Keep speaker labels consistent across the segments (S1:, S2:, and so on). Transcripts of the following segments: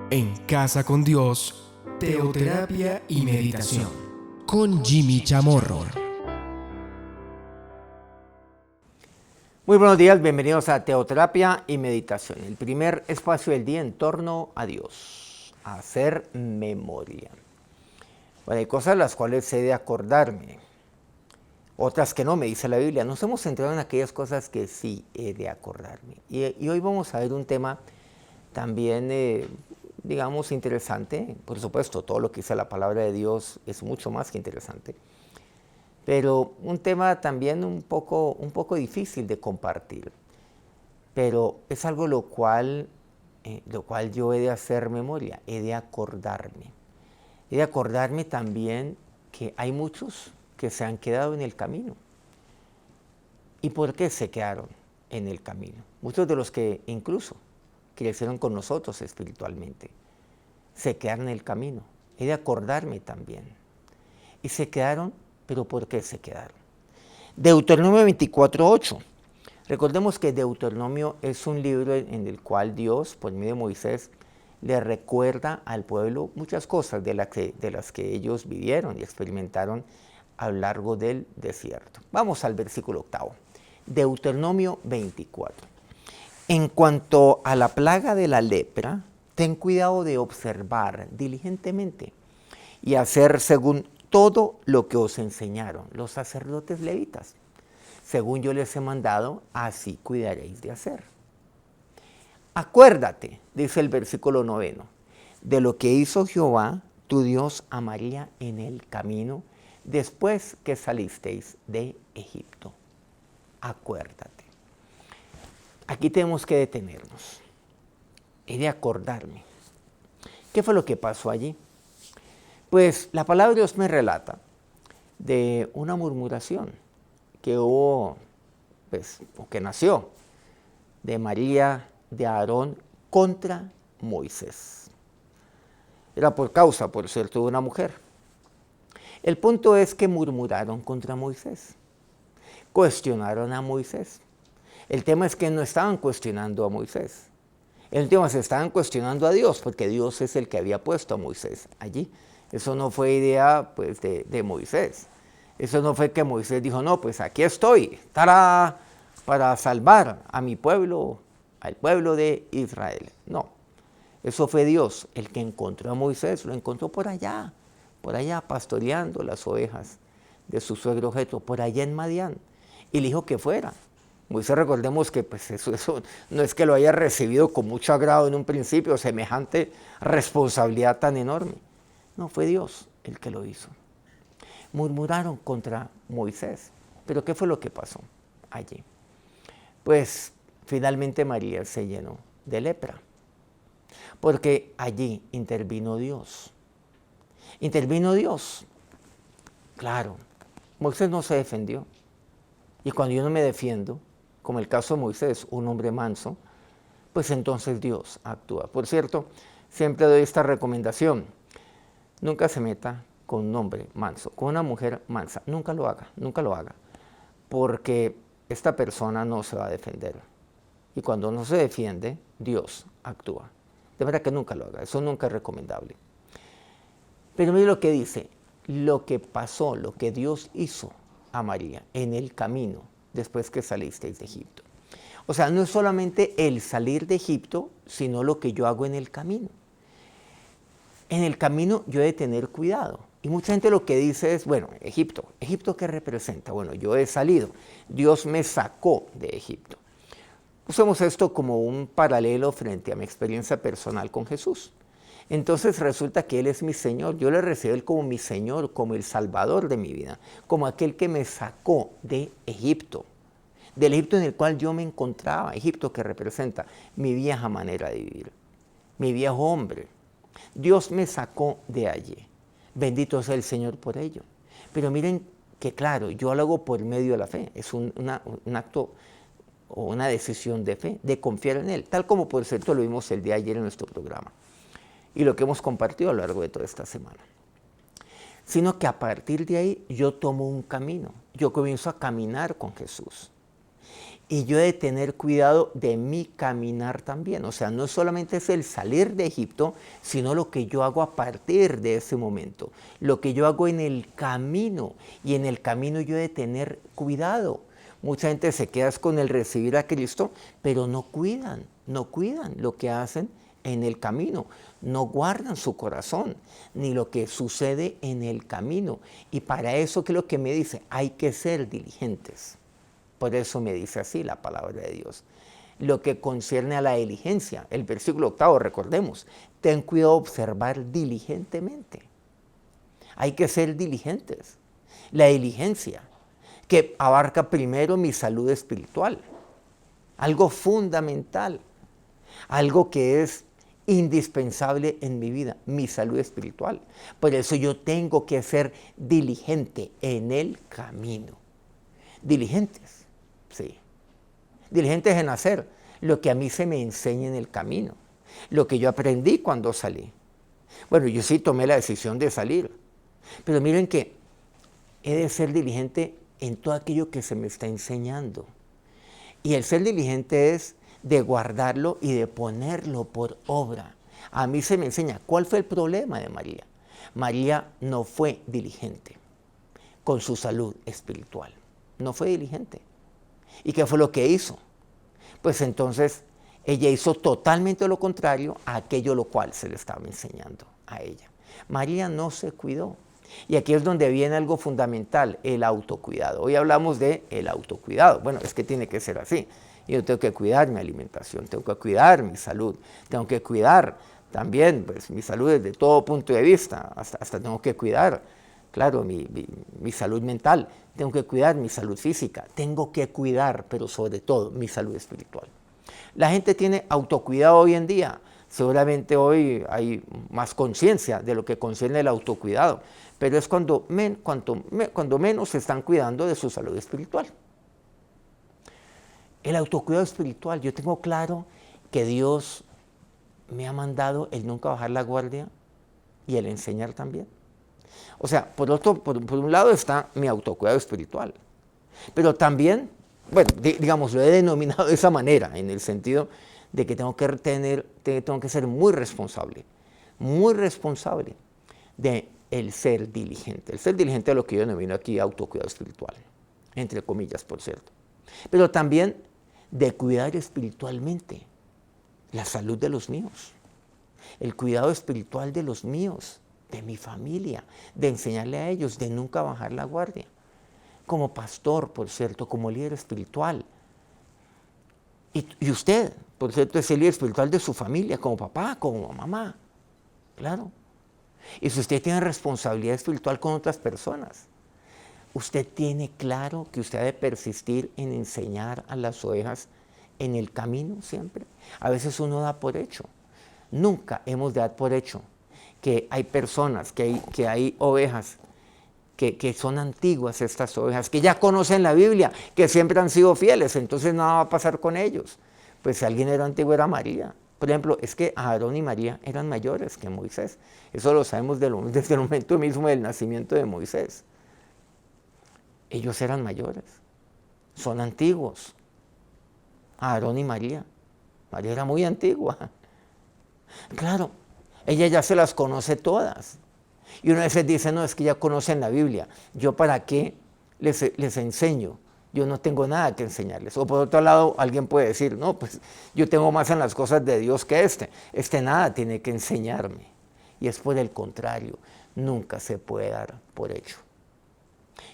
S1: En Casa con Dios, teoterapia y meditación, con Jimmy Chamorro.
S2: Muy buenos días, bienvenidos a Teoterapia y Meditación, el primer espacio del día en torno a Dios, a hacer memoria. Bueno, hay cosas las cuales he de acordarme, otras que no, me dice la Biblia. Nos hemos centrado en aquellas cosas que sí he de acordarme. Y hoy vamos a ver un tema también, digamos, interesante. Por supuesto, todo lo que dice la palabra de Dios es mucho más que interesante. Pero un tema también un poco difícil de compartir. Pero es algo lo cual yo he de hacer memoria, he de acordarme. He de acordarme también que hay muchos que se han quedado en el camino. ¿Y por qué se quedaron en el camino? Muchos de los que incluso crecieron con nosotros espiritualmente se quedaron en el camino. He de acordarme también. Y se quedaron, ¿pero por qué se quedaron? Deuteronomio 24:8. Recordemos que Deuteronomio es un libro en el cual Dios, por medio de Moisés, le recuerda al pueblo muchas cosas de las que ellos vivieron y experimentaron a lo largo del desierto. Vamos al versículo 8. Deuteronomio 24. En cuanto a la plaga de la lepra, ten cuidado de observar diligentemente y hacer según todo lo que os enseñaron los sacerdotes levitas. Según yo les he mandado, así cuidaréis de hacer. Acuérdate, dice el versículo 9, de lo que hizo Jehová, tu Dios, a María en el camino, después que salisteis de Egipto. Acuérdate. Aquí tenemos que detenernos. He de acordarme. ¿Qué fue lo que pasó allí? Pues la palabra de Dios me relata de una murmuración que hubo, o que nació de María, de Aarón contra Moisés. Era por causa, por cierto, de una mujer. El punto es que murmuraron contra Moisés, cuestionaron a Moisés. El tema es que no estaban cuestionando a Moisés. El tema se estaban cuestionando a Dios, porque Dios es el que había puesto a Moisés allí. Eso no fue idea de Moisés. Eso no fue que Moisés dijo, no, pues aquí estoy, para salvar a mi pueblo, al pueblo de Israel. No, eso fue Dios el que encontró a Moisés, lo encontró por allá pastoreando las ovejas de su suegro Jetro, por allá en Madián, y le dijo que fuera. Moisés, recordemos que pues eso no es que lo haya recibido con mucho agrado en un principio, semejante responsabilidad tan enorme. No, fue Dios el que lo hizo. Murmuraron contra Moisés. ¿Pero qué fue lo que pasó allí? Pues finalmente María se llenó de lepra, porque allí intervino Dios. Intervino Dios. Claro, Moisés no se defendió. Y cuando yo no me defiendo, como el caso de Moisés, un hombre manso, pues entonces Dios actúa. Por cierto, siempre doy esta recomendación. Nunca se meta con un hombre manso, con una mujer mansa. Nunca lo haga, porque esta persona no se va a defender. Y cuando no se defiende, Dios actúa. De verdad que nunca lo haga, eso nunca es recomendable. Pero mire lo que dice, lo que pasó, lo que Dios hizo a María en el camino después que salisteis de Egipto. O sea, no es solamente el salir de Egipto, sino lo que yo hago en el camino. En el camino yo he de tener cuidado. Y mucha gente lo que dice es, bueno, Egipto ¿qué representa? Bueno, yo he salido, Dios me sacó de Egipto. Usemos esto como un paralelo frente a mi experiencia personal con Jesús. Entonces resulta que Él es mi Señor, yo le recibo a Él como mi Señor, como el Salvador de mi vida, como aquel que me sacó de Egipto, del Egipto en el cual yo me encontraba, Egipto que representa mi vieja manera de vivir, mi viejo hombre. Dios me sacó de allí, bendito sea el Señor por ello. Pero miren que claro, yo lo hago por medio de la fe, es un acto o una decisión de fe, de confiar en Él, tal como por cierto lo vimos el día de ayer en nuestro programa. Y lo que hemos compartido a lo largo de toda esta semana. Sino que a partir de ahí yo tomo un camino, yo comienzo a caminar con Jesús. Y yo he de tener cuidado de mi caminar también. O sea, no solamente es el salir de Egipto, sino lo que yo hago a partir de ese momento. Lo que yo hago en el camino. Y en el camino yo he de tener cuidado. Mucha gente se queda con el recibir a Cristo, pero no cuidan lo que hacen en el camino. No guardan su corazón, ni lo que sucede en el camino. Y para eso, ¿qué es lo que me dice? Hay que ser diligentes. Por eso me dice así la palabra de Dios. Lo que concierne a la diligencia, el versículo 8, recordemos, ten cuidado de observar diligentemente. Hay que ser diligentes. La diligencia, que abarca primero mi salud espiritual, algo fundamental, algo que es indispensable en mi vida, mi salud espiritual. Por eso yo tengo que ser diligente en el camino. Diligentes. Sí. Diligentes en hacer lo que a mí se me enseña en el camino, lo que yo aprendí cuando salí. Bueno, yo sí tomé la decisión de salir, pero miren que he de ser diligente en todo aquello que se me está enseñando. Y el ser diligente es de guardarlo y de ponerlo por obra. A mí se me enseña. ¿Cuál fue el problema de María? María no fue diligente con su salud espiritual. No fue diligente. ¿Y qué fue lo que hizo? Pues entonces ella hizo totalmente lo contrario a aquello lo cual se le estaba enseñando a ella. María no se cuidó. Y aquí es donde viene algo fundamental, el autocuidado. Hoy hablamos de el autocuidado. Bueno, es que tiene que ser así. Yo tengo que cuidar mi alimentación, tengo que cuidar mi salud, tengo que cuidar también pues, mi salud desde todo punto de vista, hasta tengo que cuidar, claro, mi salud mental, tengo que cuidar mi salud física, tengo que cuidar, pero sobre todo, mi salud espiritual. La gente tiene autocuidado hoy en día. Seguramente hoy hay más conciencia de lo que concierne el autocuidado, pero es cuando menos se están cuidando de su salud espiritual. El autocuidado espiritual, yo tengo claro que Dios me ha mandado el nunca bajar la guardia y el enseñar también. O sea, por un lado está mi autocuidado espiritual, pero también, bueno, digamos, lo he denominado de esa manera, en el sentido de que tengo que ser muy responsable de el ser diligente. El ser diligente es lo que yo denomino aquí autocuidado espiritual, entre comillas, por cierto. Pero también de cuidar espiritualmente la salud de los míos, el cuidado espiritual de los míos, de mi familia, de enseñarle a ellos, de nunca bajar la guardia. Como pastor, por cierto, como líder espiritual. Y usted, por cierto, es el líder espiritual de su familia, como papá, como mamá. Claro. Y si usted tiene responsabilidad espiritual con otras personas, usted tiene claro que usted ha de persistir en enseñar a las ovejas en el camino siempre. A veces uno da por hecho. Nunca hemos de dar por hecho que hay personas, que hay ovejas que son antiguas estas ovejas, que ya conocen la Biblia, que siempre han sido fieles, entonces nada va a pasar con ellos. Pues si alguien era antiguo era María. Por ejemplo, es que Aarón y María eran mayores que Moisés. Eso lo sabemos desde el momento mismo del nacimiento de Moisés. Ellos eran mayores, son antiguos. Aarón y María. María era muy antigua. Claro, ella ya se las conoce todas. Y uno a veces dice, no, es que ya conocen la Biblia. ¿Yo para qué les enseño? Yo no tengo nada que enseñarles. O por otro lado, alguien puede decir, no, pues yo tengo más en las cosas de Dios que este. Este nada tiene que enseñarme. Y es por el contrario, nunca se puede dar por hecho.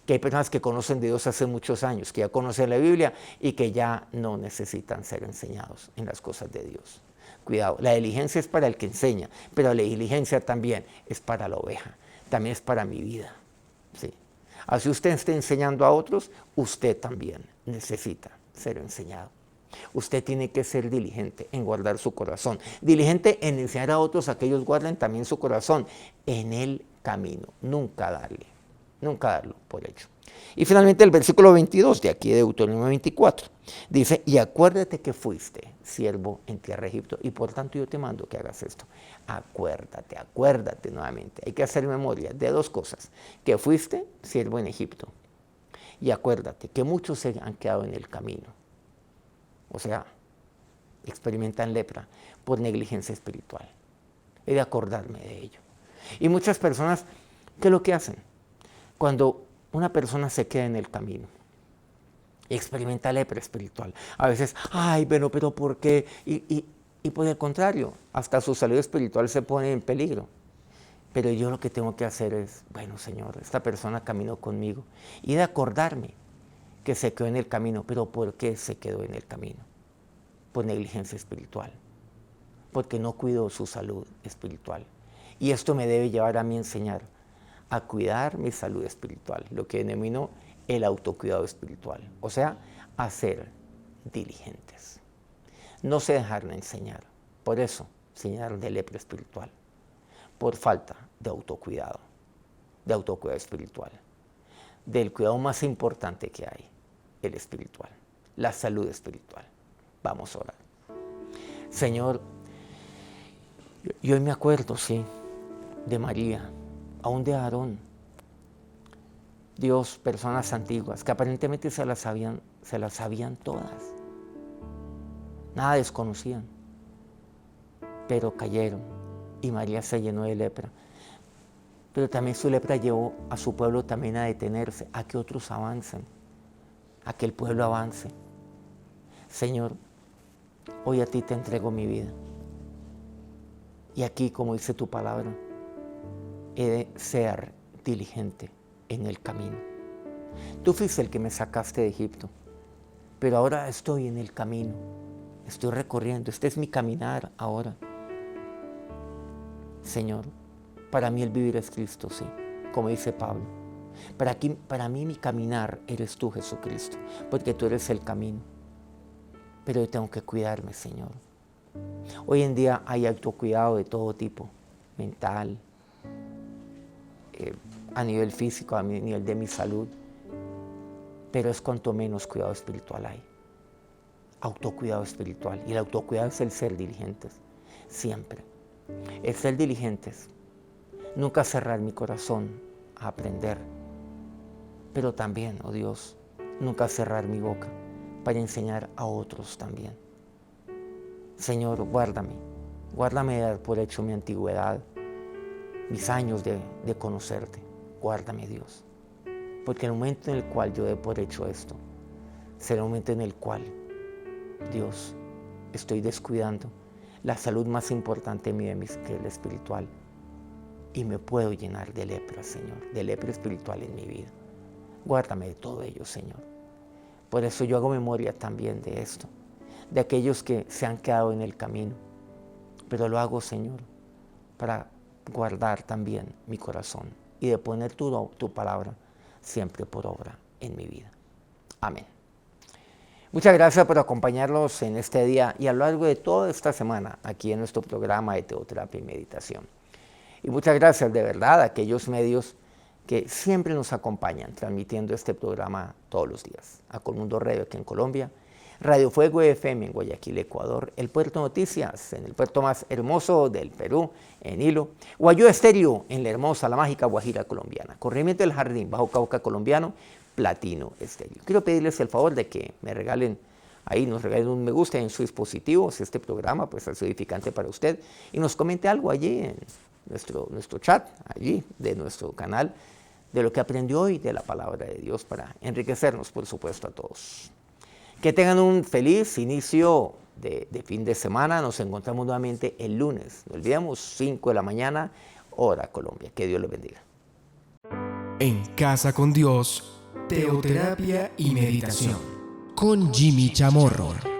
S2: Que hay personas que conocen de Dios hace muchos años, que ya conocen la Biblia y que ya no necesitan ser enseñados en las cosas de Dios. Cuidado, la diligencia es para el que enseña, pero la diligencia también es para la oveja, también es para mi vida. ¿Sí? Así usted esté enseñando a otros, usted también necesita ser enseñado. Usted tiene que ser diligente en guardar su corazón, diligente en enseñar a otros a que ellos guarden también su corazón en el camino, nunca darlo por hecho. Y finalmente el versículo 22 de aquí de Deuteronomio 24 dice, y acuérdate que fuiste siervo en tierra de Egipto y por tanto yo te mando que hagas esto. Acuérdate nuevamente. Hay que hacer memoria de dos cosas, que fuiste siervo en Egipto y acuérdate que muchos se han quedado en el camino. o sea, experimentan lepra por negligencia espiritual. He de acordarme de ello. Y muchas personas, ¿qué es lo que hacen? Cuando una persona se queda en el camino y experimenta lepra espiritual, a veces, ay, pero ¿por qué? Y por el contrario, hasta su salud espiritual se pone en peligro. Pero yo lo que tengo que hacer es, bueno, Señor, esta persona caminó conmigo. Y de acordarme que se quedó en el camino. ¿Pero por qué se quedó en el camino? Por negligencia espiritual. Porque no cuidó su salud espiritual. Y esto me debe llevar a mí a enseñar a cuidar mi salud espiritual, lo que denomino el autocuidado espiritual. O sea, a ser diligentes. No se dejaron enseñar. Por eso, enseñar de lepra espiritual. Por falta de autocuidado espiritual, del cuidado más importante que hay, el espiritual, la salud espiritual. Vamos a orar. Señor, yo hoy me acuerdo, sí, de María, aún de Aarón. Dios, personas antiguas que aparentemente se las sabían todas. Nada desconocían, pero cayeron. Y María se llenó de lepra. Pero también su lepra llevó a su pueblo también a detenerse, a que otros avancen, a que el pueblo avance. Señor, hoy a ti te entrego mi vida. Y aquí, como dice tu palabra, he de ser diligente en el camino. Tú fuiste el que me sacaste de Egipto, pero ahora estoy en el camino, estoy recorriendo, este es mi caminar ahora. Señor, para mí el vivir es Cristo, sí, como dice Pablo. Para mí mi caminar eres tú, Jesucristo, porque tú eres el camino. Pero yo tengo que cuidarme, Señor. Hoy en día hay autocuidado de todo tipo, mental, a nivel físico, a nivel de mi salud, pero es cuanto menos cuidado espiritual hay. Autocuidado espiritual, y el autocuidado es el ser diligentes, siempre. El ser diligentes, nunca cerrar mi corazón a aprender, pero también, oh Dios, nunca cerrar mi boca para enseñar a otros también. Señor, guárdame de dar por hecho mi antigüedad, mis años de conocerte. Guárdame, Dios, porque el momento en el cual yo dé por hecho esto, será el momento en el cual, Dios, estoy descuidando la salud más importante mía, que es la espiritual, y me puedo llenar de lepra, Señor, de lepra espiritual en mi vida. Guárdame de todo ello, Señor. Por eso yo hago memoria también de esto, de aquellos que se han quedado en el camino, pero lo hago, Señor, para guardar también mi corazón y de poner tu palabra siempre por obra en mi vida. Amén. Muchas gracias por acompañarnos en este día y a lo largo de toda esta semana aquí en nuestro programa de Teoterapia y Meditación. Y muchas gracias de verdad a aquellos medios que siempre nos acompañan transmitiendo este programa todos los días. A Colmundo Radio aquí en Colombia, Radio Fuego FM en Guayaquil, Ecuador, El Puerto Noticias en el puerto más hermoso del Perú, en Hilo, Guayú Estéreo en la hermosa, la mágica Guajira colombiana, Corregimiento del Jardín, Bajo Cauca colombiano, Platino Estéreo. Quiero pedirles el favor de que nos regalen un me gusta en su dispositivo, si este programa pues es edificante para usted, y nos comente algo allí en nuestro chat, allí de nuestro canal, de lo que aprendió hoy de la palabra de Dios para enriquecernos, por supuesto, a todos. Que tengan un feliz inicio de fin de semana. Nos encontramos nuevamente el lunes. No olvidemos, 5 de la mañana, hora Colombia. Que Dios los bendiga.
S1: En Casa con Dios, Teoterapia y Meditación, con Jimmy Chamorro.